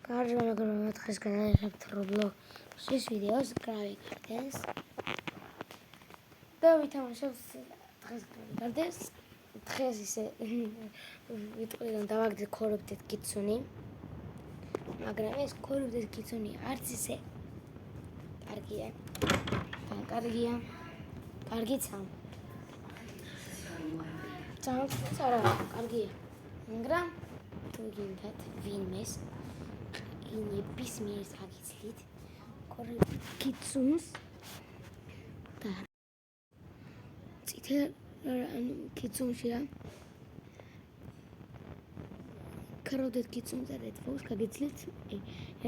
Carlo დღეს გადაიღებთ Roblox-ის ვიდეოს Gravity Gardens და ვითამაშებთ დღეს Gravity Gardens. დღეს ისე ვიტყვი რომ დავაგდეთ Corrupted Kitsune, მაგრამ ეს Corrupted Kitsune არც ისე კარგია. კარგიცა. წამოწევთ არა, კარგია. მაგრამ თუ გინდათ ვინმეს ნებისმიერ საკითხით Corrupted Kitsunes და წითელ Kitsunში რა Corrupted Kitsunes და Red Fox გაგიძლით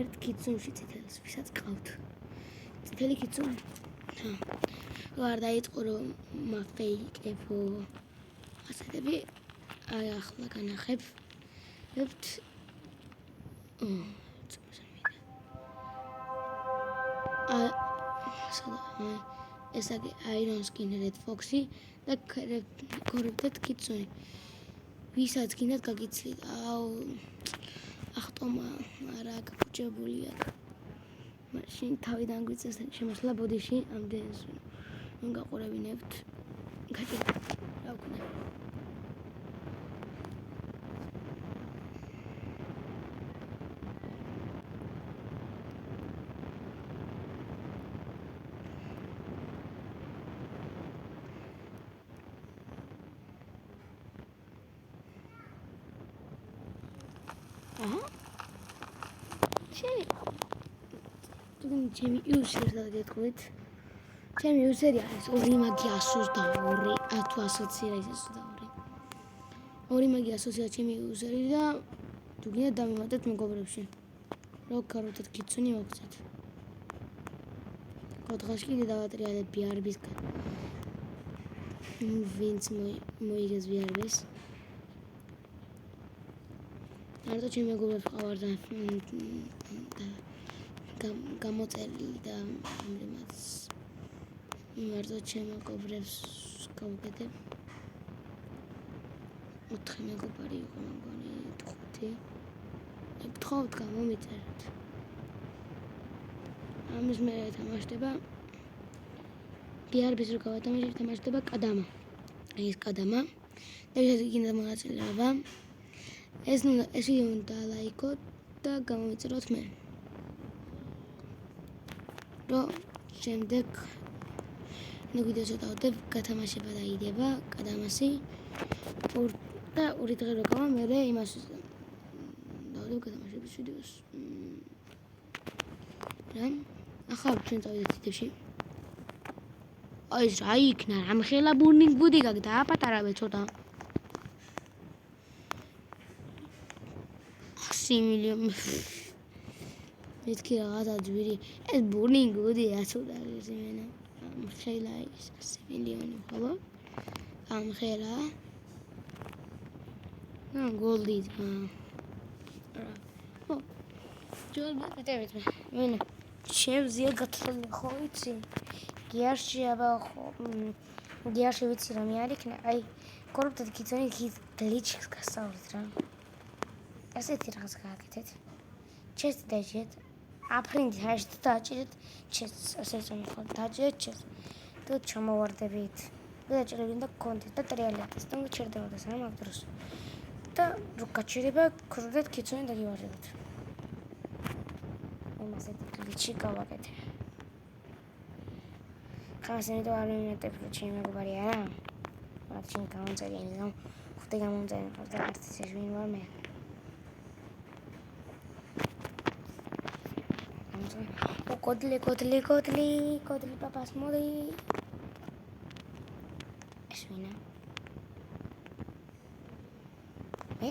ერთ Kitsunში წითელს ვისაც ყავთ წითელი Kitsune არ დაიწყო რომ მაფეიკებო ასეთები აი ახლა განახებთ ეს არის Iron Skin Red Fox-ი და Corrupted Kitsune. ვისაც გინდათ გაგიცლით. ახტომა არა გაგუჭებული აქ. მაშინ თავიდან გვიწევს შემოსვლა ბოდიში ამდენს რომ გაყურებინებთ. გაჭირდა. რა ვქნა? ჩემი იუსერს დაგეთქვით. ჩემი იუსერი არის 2 მაგია 122 თუ ასოცირა ის 122. 2 მაგია ასოცირა ჩემი იუსერი და თუ გინდა დამიმატეთ მეგობრებში. რო Corrupted Kitsune მოგცეთ. კოთხაში კიდე დავატრიალებ BRB-სგან. ვინც მოიგებს BRB-ს. მარტო ჩემი მეგობრებს ყავარ და გამოწერილი და ამრიგად მარტო ჩემი მეგობრებს გავუკეთებ 4 მეგობარი იყო მგონი 5 გთხოვთ გამომიწერეთ ამის მე თამაშდება BRB-ს რო გავათამაშებ თამაშდება კადამა ეს კადამა და ეს გინდა მონაწილეობა ეს ვიდეო უნდა ლაიქოთ და გამომიწეროთ მე რომ შემდეგ ვიდეოს დავდებ გათამაშება დაიდება კადამასი და ორი დღე რო გავა მე იმას დავდებ გათამაშების ვიდეოს რა ახლა ჩვენ წავიდეთ თითებში აი ეს რა იქნა რამ ხელა ბურნინგ ბუდი გააპატარავე ცოტა 100 მილიონი მეთქი რაღაცა ძვირი ეს ბურნინგ ბუდი აცოდა ზემენა ხელა ის 100 მილიონი ხოლო ამ ხელა გოლდი რა ჯერ მეთევით მე შევზია გათხოვი ხო იცი გიარში აბა ხო გიარში ვიცი რომ არ იქნა აი Corrupted Kitsune გლიჩს გასავლით რა ასეთი რაღაც გააკეთეთ ჩესტი დაჭერეთ აფრინდი ჰაშტ დაჭერეთ ჩესტს ასე წამოხარ დაჭერეთ ჩესტ თუ ჩამოვარდებით დაჭერებინ და კონტენტ და ტრიალებს და ჩერდებოდა სამ ამ დროს და რო გაჩერება Corrupted Kitsune დაგივარდებათ ასეთი გლიჩი გავაკეთე ხასენი და არ მიმეტებ რომ ჩემი მეგობარი არა მათში გამომწერიანი რომ ხუთი გამომწერიანი ხარ და ერთ ისე ვინ ვარ მე კოდლი პაპას მოდი ეს ვინა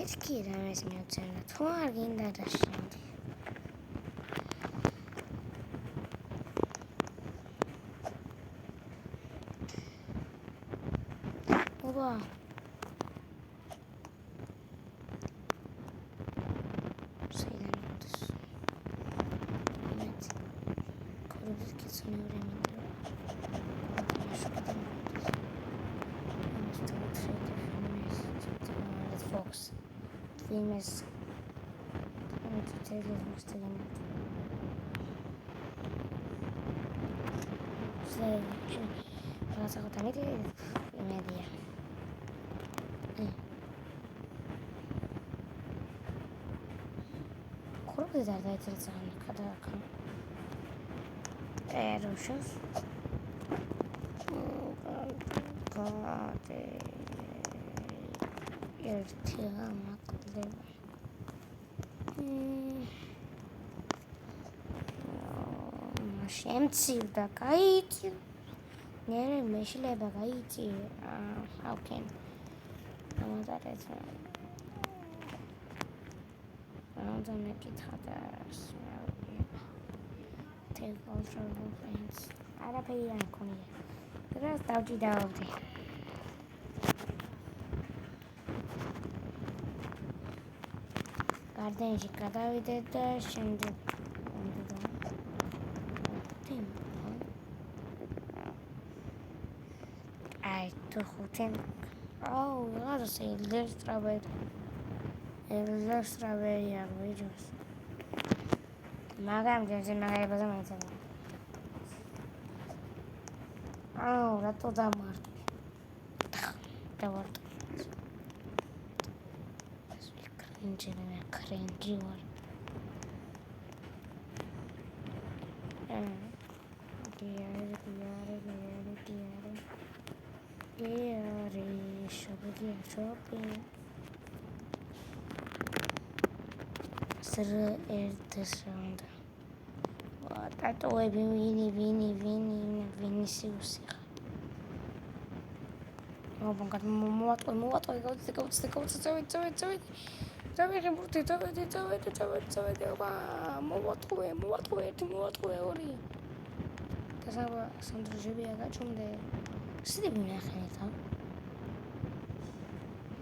ეს კი რა ეს მეუწერა თუ არ გინდა და შევდი ობა Fox. Famous შემცირდა, გაიწი. ნერე მეშლება გაიწი. How can? ამოდარეთ. ამიტომ მეკითხა და take control of things. არაფერი არ მქონია. დღეს დავჭიდაობდი. გარდენში გადავიდეთ და შემდეგ თუ ხუთი ვიღაცა ელდერ სტრაბერი აღვიჯოს მაგრამ ჯერზე მაგარებაზე მაიცადა რატო დამარტყი დავარტყი კრინჯი ვარ shopping. Sir, this round. What? I told you, Vinicius. Oh, my God, what? Go.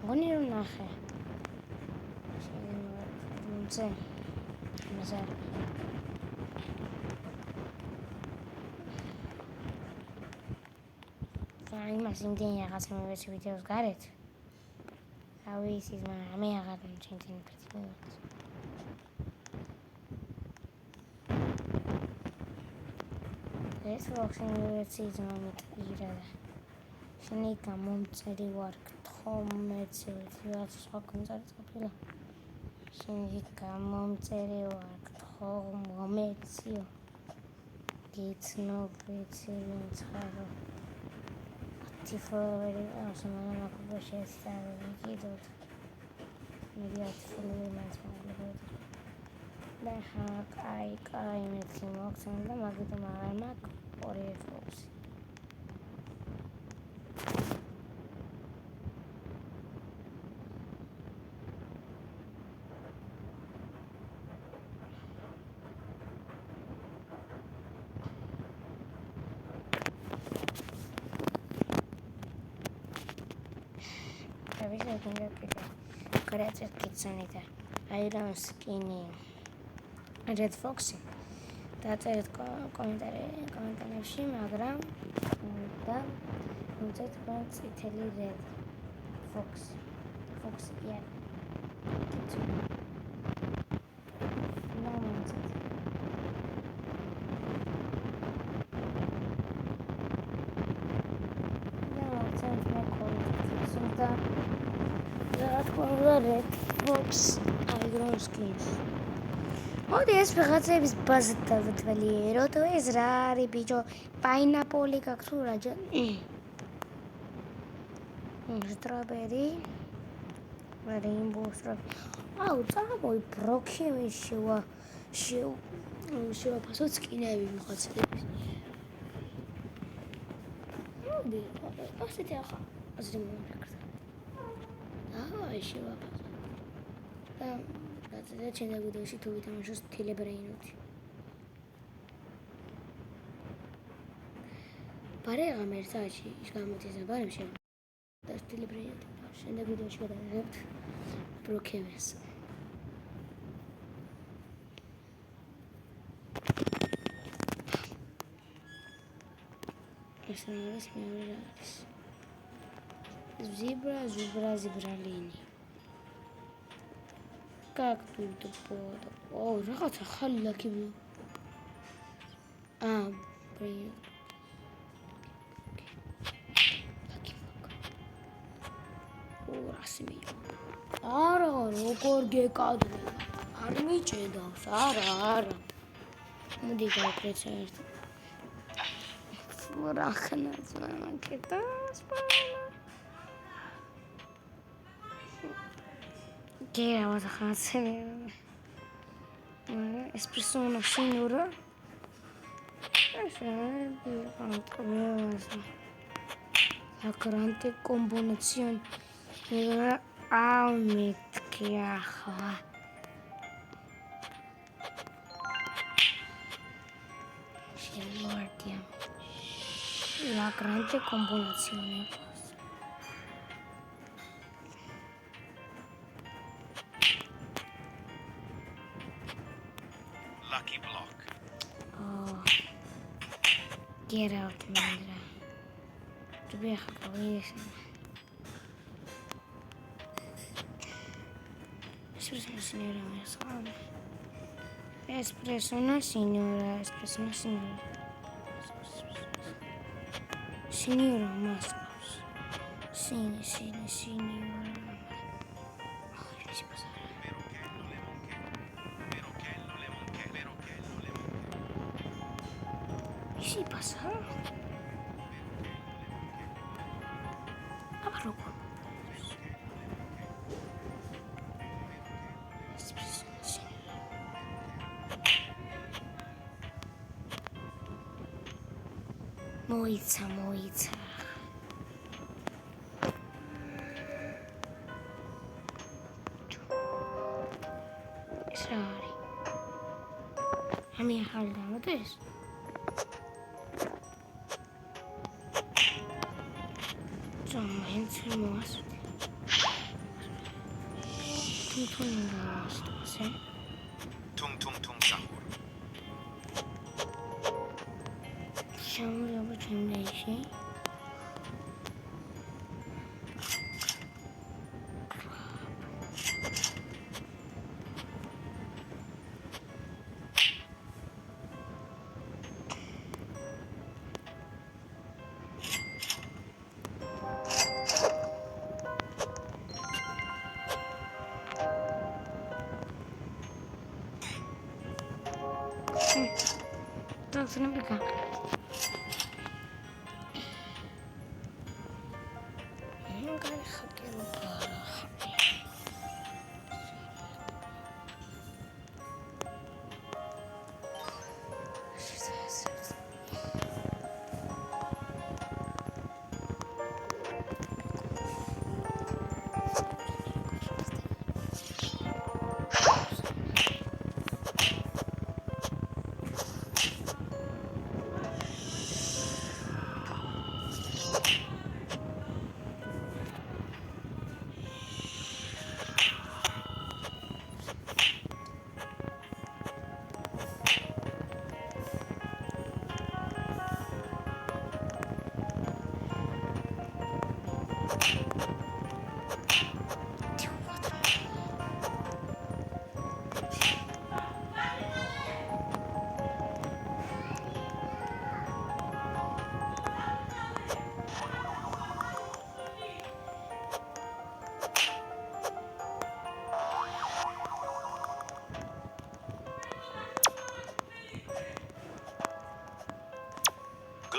غني ناخه زين مازال فاي ما سيمدين يا قاسم بس فيديوز قالت هاوي سيز ما عميها غادم جنتين برتبوت this boxing season on the شنيكا ممتلي ورك خمتي وثلاث سكون زرتبيلا شنيكا ممتلي ورك خمتي كيتنو بيتي نتخارو تفوري أصلا ما كبرش يستعمل كيدود مليات فلوي ما اسمه لا حق أي مثل مقصن لما قد معلمك أوري فوكس Creative Kitsanita, Iron Skinny, Red Foxy. That's a commentary of Shimagram. That points Italy Red Fox. Yeah. No one's it. No, it's not called. So that red fox iron skins. მოდი ეს ვიღაცების ბაზით დავთვალიერო, თუ ეს რა არის ბიჭო, პაინაპოლი გაქვს თუ რა ჯო? სტრობერი. რეინბოუ სტრობერი. წამოი ბროქები შევაფასო სკინები ვიღაცების. მოდი, ასეთი ახლა. ასე მომეკრა. შევაფასო. და ჩემ ვიდეოში თუ ვითამაშოს თილებრეინოთი. ბარეღა მერსაჩი ის გამოდის ბარემ შენ და თილებრეინოთი. შენ ვიდეოში გადავიღებთ ბროქევეს. ეს არის მეორე არის. ზიბრალინი. გაგდურდბოდა. რაღაც ახალი ლაკი ბლოკი. ბრიო. ლაკი ბლოკი. რასი მიიღო. არა, როგორ გეკადრე. არ მიჭედავს, არა. მოდი გავკრეცე ერთ. რახნაც მაკეტას. გერავა ხაცე. ესპრესო მაშინურა. La grande combinazione era almecchiaja. La grande combinazione. Lucky block. Oh. Get out, Mandra. To be a police. Espresso, signora. Espresso, signora. Signora Mascos. Signora. Oh, si passa. Si passa. Abaroco. Moica. Sorry. A minha halda, não é isso? Somente mostra. Tudo mostra, você? Tung sahur. Chamo de oportunidade. Então, você não brincar.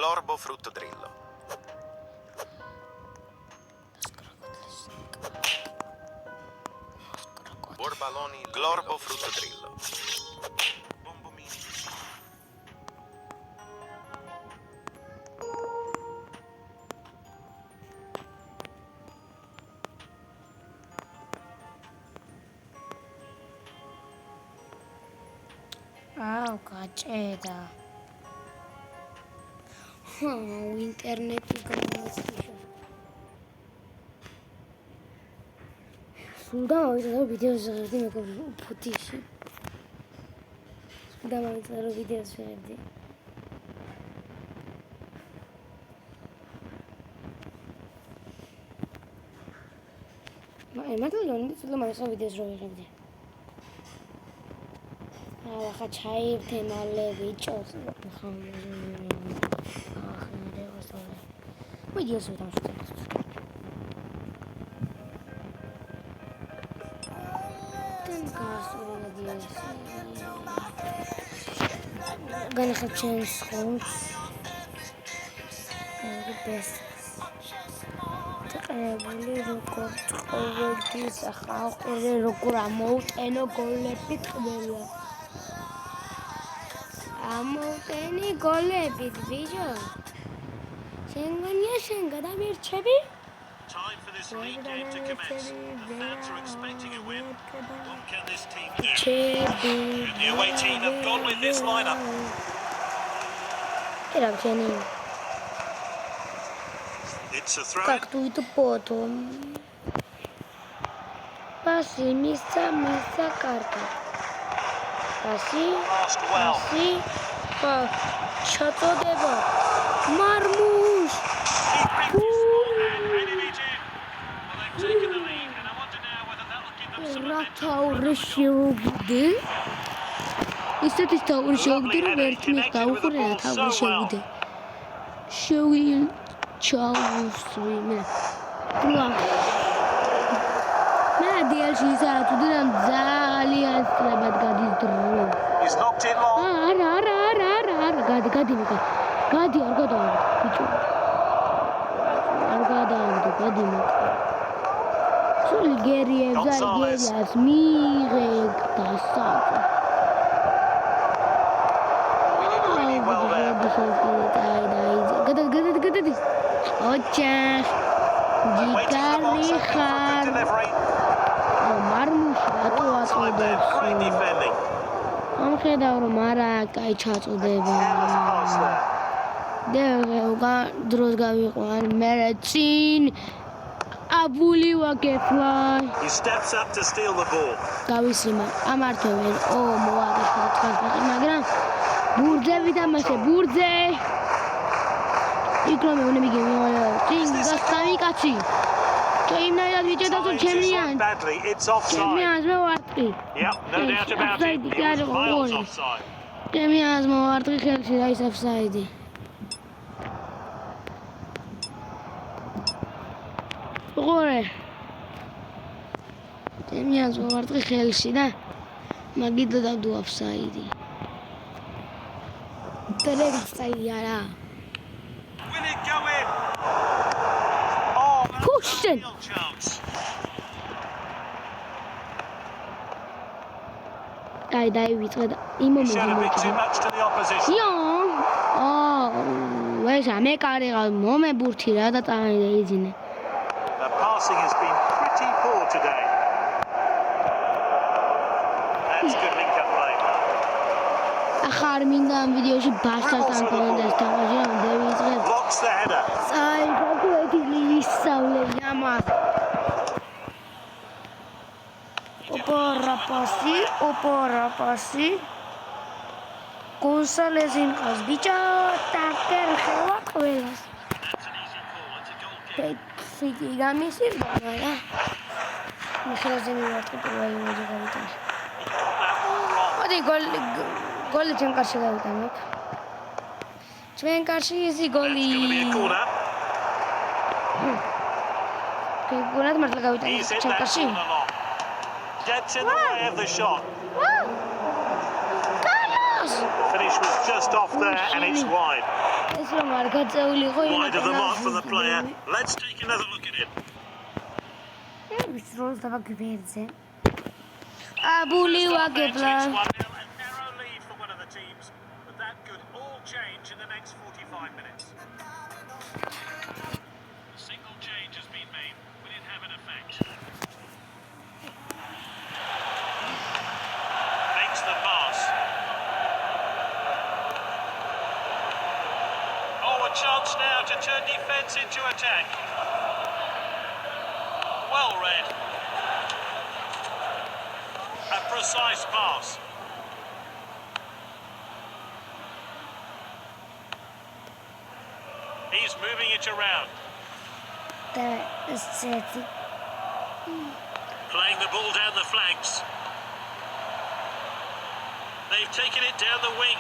Glorbo fruttodrillo. Borbaloni glorbo fruttodrillo. Bombomini. გაჭედა. ინტერნეტი გამოიწვია. სულ დავიწყე ვიდეოს ვიღებდი მეგობრებო ფუთიში. სულ დავიწყე ვიდეოს ვიღებდი. მართლა სულ დავიწყე ვიდეოს ვიღებდი. ახლა ჩაირთე მალე ბიჭოს. მოიდი ასე დამშვიდობთ. განახებ ჩემს ხუნს. ტყებული როგორ ყოველთვის ახალყური როგორ ამოუტენო გოლები ტყველა. ამოუტენი გოლები ბიჭო. შენგონია შენ გადამირჩები? Time for this league game to commence. The fans are expecting a win. What can this team do? And the away team have gone with this lineup. It's a throw. Как тут потом? Паси, миса карта. Паси. Passed well. Паси. Чато деба. Мармуш. He picked his ball and headed it in. Well, they've taken the lead, and I wonder now whether that will give them some Ратаური შეუგდე. ისეთი თავი შეუგდე რომ ერთი მე გავუყურე და თავი შეუგდე. შევი ჩაუსვი მე. მე დიალში ისაა თუ დან ძალიან სწრაფად გადის დრო. He's knocked it long. არა გადი მე. გადი არ გადავიდე ბიჭო. არ გადავიდე გადი მე. სული გერიებს არ გერიას მიიღებ და საჭო. Well there. გადადი. ოჩა. ჯიკარი ხარ. Delivery. მარმუში რატო Time there. Great აწოდებს? defending. ამხედავ რომ არა, კაი ჩაწოდება. Pass there. დროს გავიყვან მე წინ აბული ვაკეთლა. He steps up to steal the ball. გავისიმა ამართოვენ მოაგეშვა თქვენ მაგრამ ბურძები დამასე ბურძე იქ რომ მე მიგემია წინ გასწავი კაცი ჩემნაირად ვიჭედავ ჩემნიან Badly. It's offside. ჩემნიანს მოვარტყი Yep, no doubt about it. He was miles offside. ჩემნიანს მოვარტყი ხელში და ის ოფსაიდი ოღონდ ჩემნიანს მოვარტყი ხელში და მაგით დავდო ოფსაიდი ტრეგსაიდი არა Will it go in? Oh, that was a Pushing. real chance. დაივიწყე და იმ He showed a bit too much to the opposition. ვეშა მე კარიღა მომებურთი რა და წავიდა იძინე The passing has been pretty poor today. That's good link-up play. ახარ მინდა ამ ვიდეოში ბასტასთან კონდეს თამაში რომ დავიწყე Blocks the header. აი გაგვედი ისავლები ამას ოპორაპასი კონსალეზინკას ბიჭა ტაკერ ხელა ყველას That's an easy call. It's a goal kick. ფიტი გამისირდა რა მიხელაზე მივარტყი პირველი მოდი გავიტანე He got that all wrong. მოდი გოლი ჩვენ კარში გავიტანოთ ჩვენ კარში ისი გოლი It's going to be a corner. გულად მართლა გავიტანე He's hit ჩვენ that კარში corner long. Gets in the way of the shot. კარლოს Finish was just off there and it's wide. ეს რომ არ გაწეულიყო Wide of the mark from the player. Let's take another look at it. ის როლს დავაგბერძე აბული ვაგებლა It's 1-0, a narrow lead for one of the teams, but that could all change in the next 45 minutes. A single change has been made. Will it have an effect? Makes the pass. Oh, a chance now to turn defence into attack. Well read. A precise pass. He's moving it around. და ესეთი Playing the ball down the flanks. They've taken it down the wing.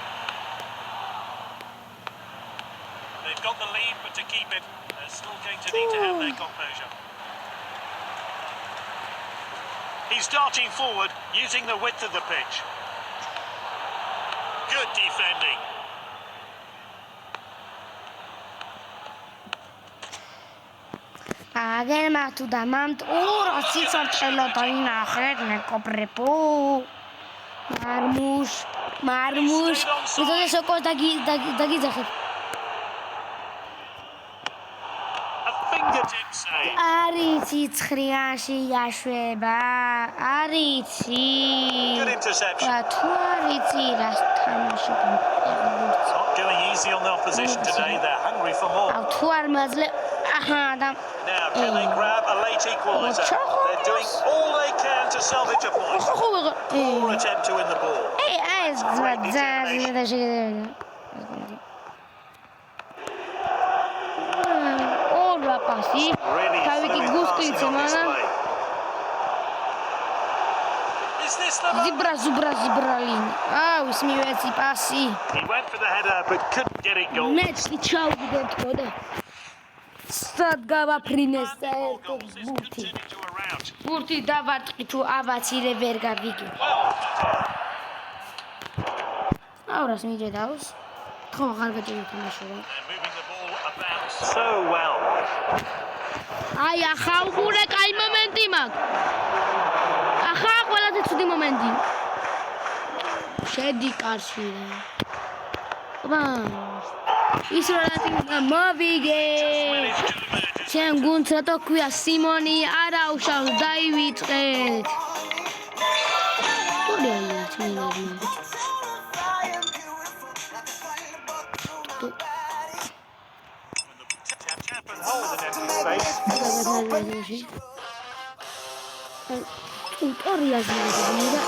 They've got the lead, but to keep it, they're still going to need to have their composure. He's darting forward, using the width of the pitch. Good defending. აგერმა თუ დამამთ 200 სიცოცხლე დაინახეთ მეკობრებო. მარმუშ იდოზე სოკო დაგიძახეთ. A fingertip save. არიცი ცხრიანში იაშვება. არიცი. Good interception. თუ არიცი რას თამაში Not going easy on the opposition today. They're hungry for more. თუ არ მაძლე და Now, can they grab a late equaliser? They're doing all they can to salvage a point. Poor attempt to win the ball. ეს ძალიან და შეიძლება. ორა პასი. Really თავი fluid გუსკიце passing on მანა. display. Is this the ზიბრალინი. ის მივეცი პასი. He went for the header but couldn't get it goal. მეცი ჩავდეთ ხოდა. სად გავაფრინეს საერთოდ Goals. This could turn into a rout. ბურთი დავარტყი თუ აბაცილე ვერ გავიგე. აურას მიჯედავს. ხო ხარ გაჭირე თამაშობა. They're moving the ball about so well. აი ახლა უყურე კაი მომენტი მაქვს. ახლა ყველაზე ცუდი მომენტი. შედი კარში. აბა ის როლატი მოვიგე. ჩემ გუნდს რატო ქვია სიმონი არა უშავს დაივიწყეთ. თორეა ჩემი. Tap and hold in empty space. ტუტორიას მოვიდა.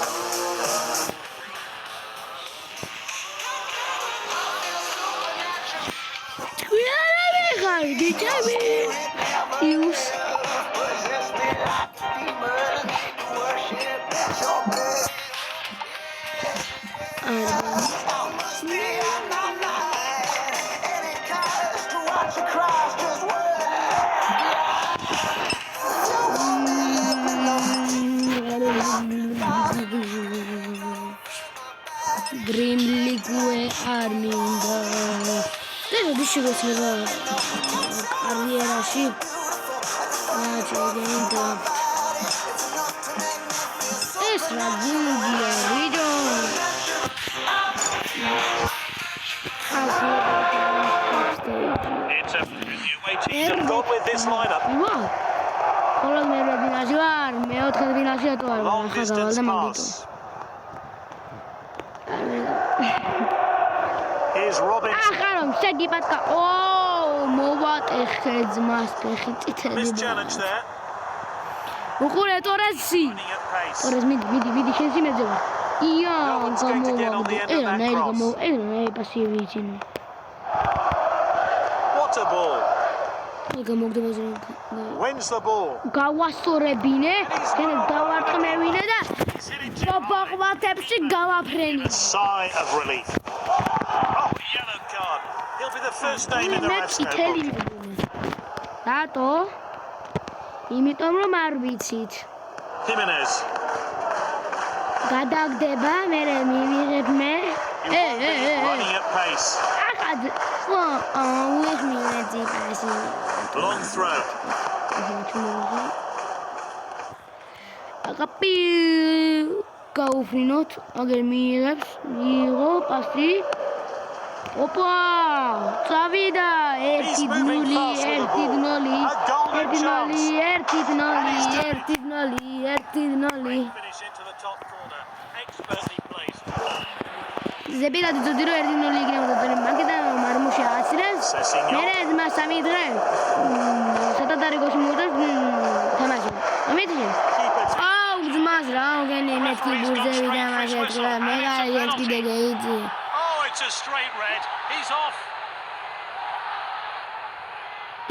Dicevi Ius Grimligue Arminda Devo disciplinare carriera sì accidente strategia video It's a new way to have gone with this lineup. wow ხოლოს მე დინაში ვარ მეოთხე დინაშია თუ არა Long ახლა distance გავალდა pass. Here's Robin. ახლა რომ შეგიბატკა მოვატეხე ძმას ფეხი წითელი This challenge there. უყურე ტორესი Running at pace. ტორეს მიდი შენში მეძება ია one's going to get on the end of that cross. პასივიჩინო What a ball. გამოგდება Wins the ball. გავასწორებინე შენ დავარტყმევინე და He's hit it too high. ბაბაყბათებში გავაფრენი A sigh of relief. Oh, yellow card. He'll be the first name in the მე red snow წითელი book. მეგონა რატო იმიტომ რომ არ ვიცით Jimenez. გადაგდება მე მივიღებ მე Running at pace. აკად უიხ მინეძი პასი Long throw. აკაპი გაუფრინოთ აგერ მიიღებს მიიღო პასი ოპა წავიდა 1-0 Finish into the top corner. Expertly placed. ზებილა ძოდი რო 1-0 იქნებოდა და მაგიდან მარმუში აცილებს მე ძმა 3 დღე სათადარიგოში მოვიდა თამაში ამეთქი აუ ძმას რა გენი მეთქი ბურზევი თამაშეთ რა მე გაიეთ კიდე გეიძი Oh, it's a straight red. He's off.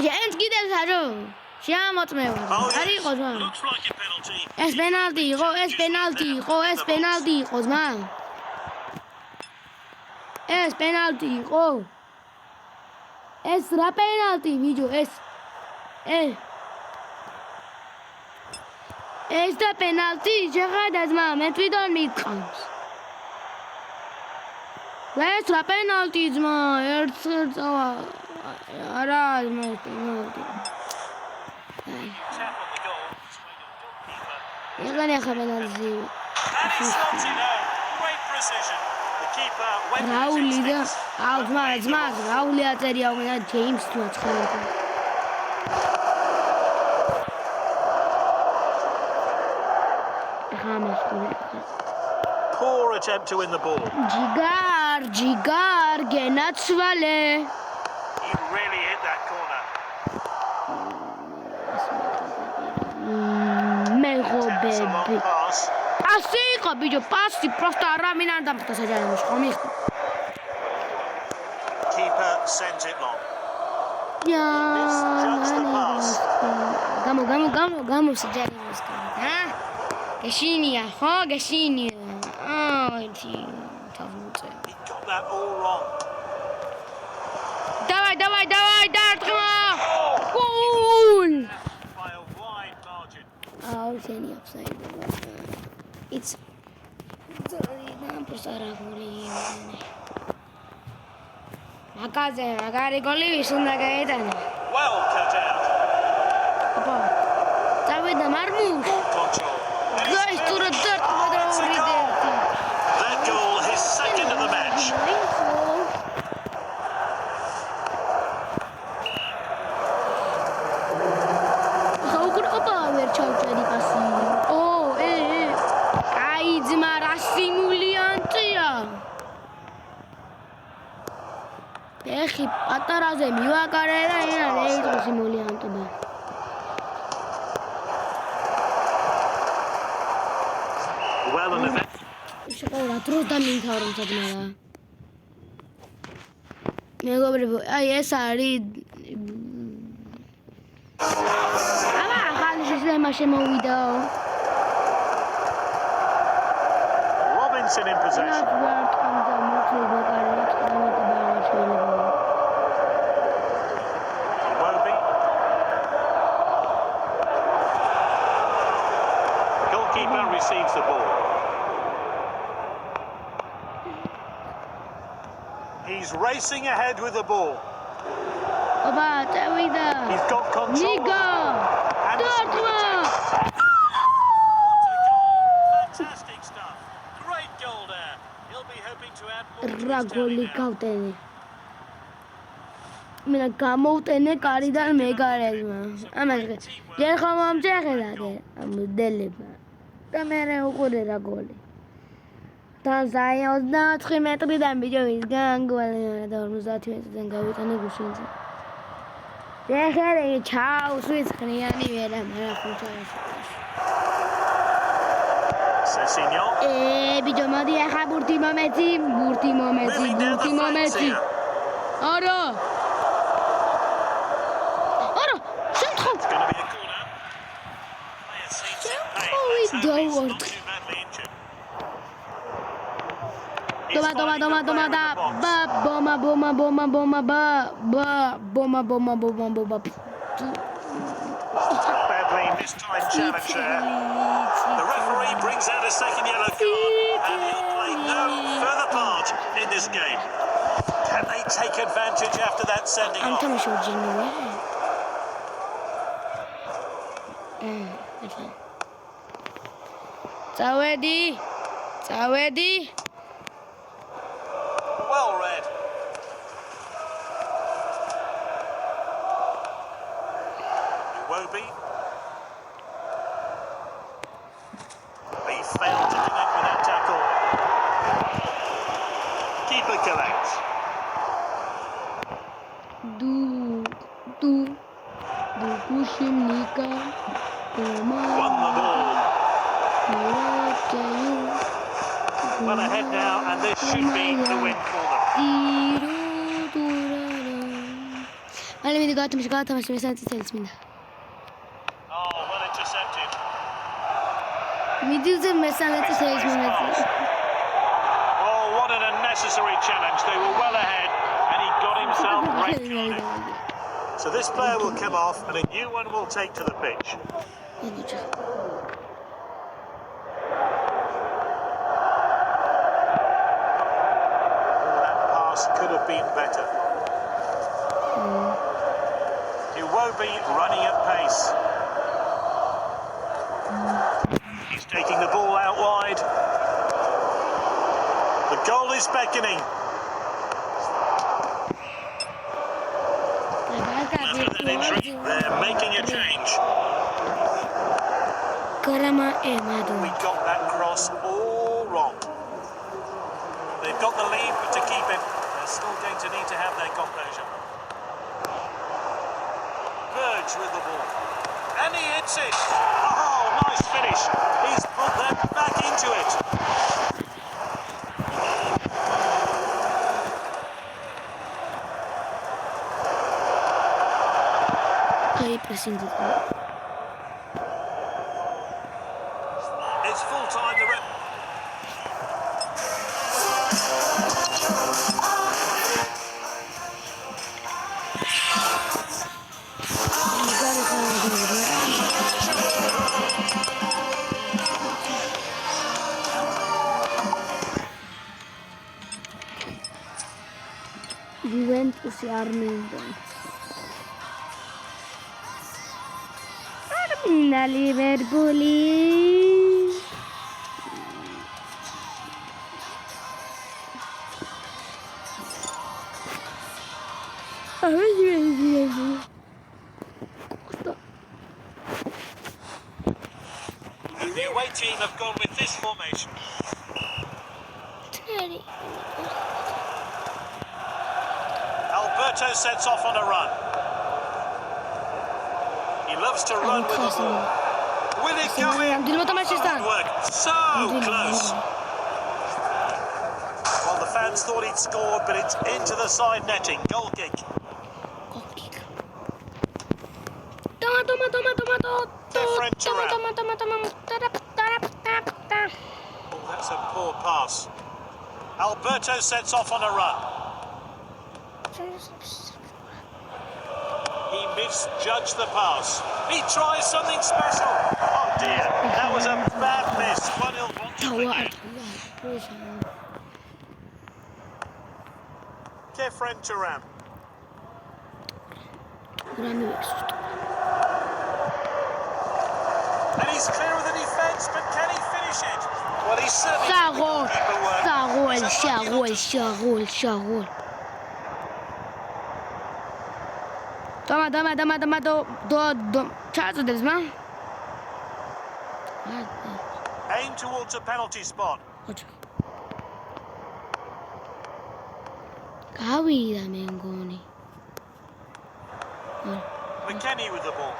ეს კიდე საჯო შეამოწმევა არ იყო ძმა Looks like a penalty. ეს პენალტი იყო ძმა ეს პენალტი იყო. ეს რა პენალტი, ბიჭო, ეს და პენალტი შეხედეთ, მე თვითონ მიყავს. ეს რა პენალტი ძმა, ერთ არა, ძმა, პენალტი. Tap on the goal. Goalkeeper. ეგენი ახლა პენალტი. And he slots it out. Great precision. The keeper went with his რაული და instincts. ძმა, რაული აწერია უნდა ჯეიმს თუ აცხადებს. Poor attempt to win the ball. ჯიგარ, გენაცვალე. He really hit that corner. Attempts a long მეგობები. pass. ასე იყო, ბიჭო, პასი პროსტა არავინ არ დამხდა საჯარიმოში, ხომ იყო? Keeper sends it long. Just the pass. გამო საჯარიმოში, ჰა? გეშინია, ხო, გეშინია. აიჩი, თავმოწე. He got that all wrong. დავაი, დარტყმა. გოლ! By a wide margin. აუ, შენი ოფსაიდი. It's просто рагули. მაგარი გოლი ვის უნდა გაეტანა? Well cut out. ოპა. დავიდა მარმუშ. Control. გაის თურა დარტყმა და ურიდე. That goal, his second of the match. ოპა, ვერ ჩავჭერი პასი. აი ძმა რა სიმულიანტია. ეხი პატარაზე მივაკარე და ენა იყო სიმულიანტობა. Well and effective. შეყურა დროს დამიმთავრე სადმაა. მეგობრებო, აი ეს არის ახალი სისტემა შემოვიდა. Robinson in possession. Iwobi. Goalkeeper receives the ball. He's racing ahead with the ball. ოპა, წევიდა. He's got control. ნიგა. დარტყმა. Fantastic stuff. Great goal there. He'll be hoping to add more to his რა tally გოლი now. გავტენე. მე გამოვტენე კარიდან მეგარებმა. ამაზე ჯერ ხომ მომჭეხედατε ამოდელება. და მე უყურე რა გოლი. თან ზაი 24 მეტრიდან ბიჭო ვისგან გოლი და 50 მეტრიდან გავიტანე გუშინზე. ეხერე ჩაუსვით ხრიანი ვერა მარა ხუჭაა. Cessignon. ბიჭო მოდი ახლა ბურთი მომეცი. Moving down the flanks here. არა შემთხო It's going to be a corner. Players seem in pain. Let's hope he's not too badly injured. He's Toma finding a player in da the box. ba bomba. Badly mistimed challenge there. The referee brings out a second yellow card and he'll play no further part in this game. Can they take advantage after that sending I'm off? telling you, Jimmy. Zawedi. Well read. Iwobi. He failed to connect with that tackle. Keeper collects. Kushimnika. Won the ball. Well ahead now, and this should be the win for them. Olha, me ligou, estamos pensando. Oh, well intercepted. Me diz a mensagem de 6 minutos. Oh, what an unnecessary challenge. They were well ahead, and he got himself red-carded. So this player will come off, and a new one will take to the pitch. That pass could have been better. Iwobi running at pace. He's taking the ball out wide. The goal is beckoning. After that injury, they're making a change. We got that cross all wrong. They've got the lead, but to keep it, they're still going to need to have their composure. Verge with the ball. And he hits it. Oh, nice finish. He's put them back into it. It's full time. Juventus Armenia. Armenia Liverpool. And the away team have gone with this formation. Alberto sets off on a run. He loves to run with the ball. Will it go in? Good work. So close. Well, the fans thought he'd scored, but it's into the side netting. Goal kick. Oh, that's a poor pass. Alberto sets off on a run. He misjudged the pass. He tries something special. Oh dear, that was a bad miss. 1-0 Kefren Turam. And he's clear of the defence, but can he finish it? Well, he's certainly Şagol. Toma, Çarşı deriz mi? Aim towards a penalty spot. Kawi da Mengoni. McKennie with the ball.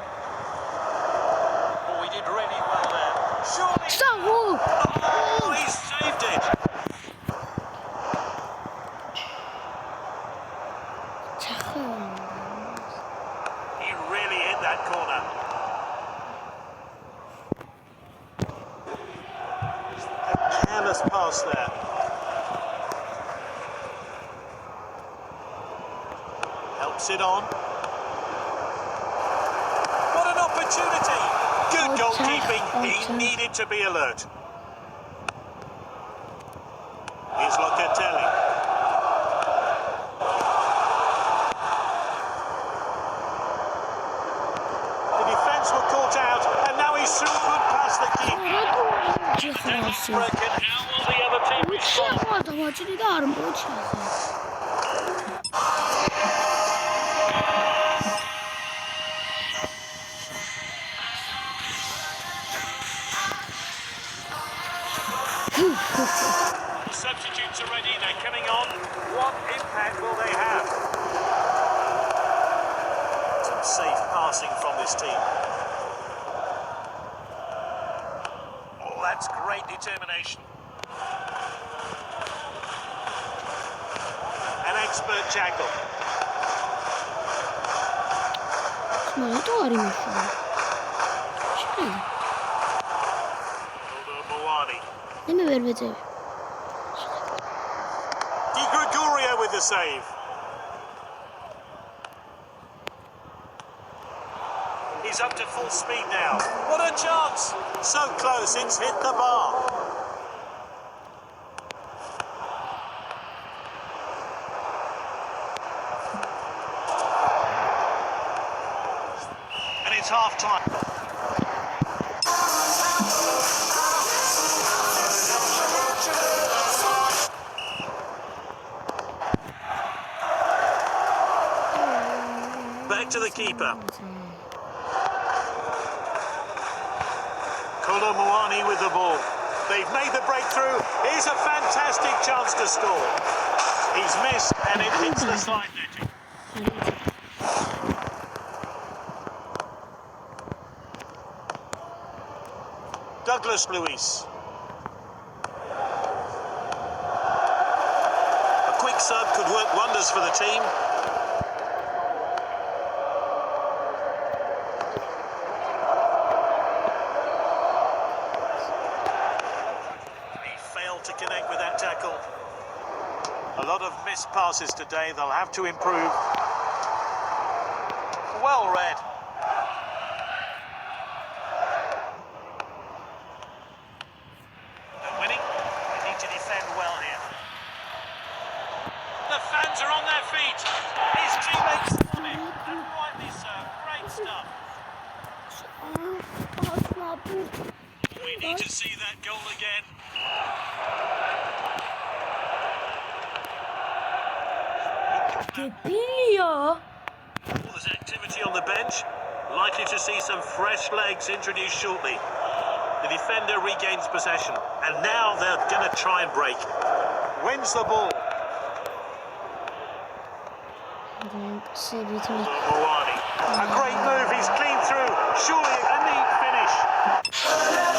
Oh, he did really well there. Surely. Şagol. Oh, he saved it. He really hit that corner. A careless pass there. Helps it on. What an opportunity! Good goalkeeping. He needed to be alert. Here's Locatelli. The defence were caught out, and now he's through good past the keeper. He's broken. How will the other team respond? Substitutes are ready, they're coming on. What impact will they have? Some safe passing from this team. Oh, that's great determination. An expert tackle. Mawani. Di Gregorio with the save. He's up to full speed now. What a chance! So close, it's hit the bar. And it's half time. Back to the keeper. Kolo Muani with the ball. They've made the breakthrough. Here's a fantastic chance to score. He's missed and it hits the side netting. Douglas Luiz. A quick sub could work wonders for the team. To connect with that tackle. A lot of missed passes today. They'll have to improve. Well read. They're winning. They need to defend well here. The fans are on their feet. His teammates on him. And rightly so. Great stuff. We need to see that goal again. Debilio. There's activity on the bench. Likely to see some fresh legs introduced shortly. The defender regains possession. And now they're going to try and break. Wins the ball. Mouani. A great move. He's clean through. Surely a neat finish.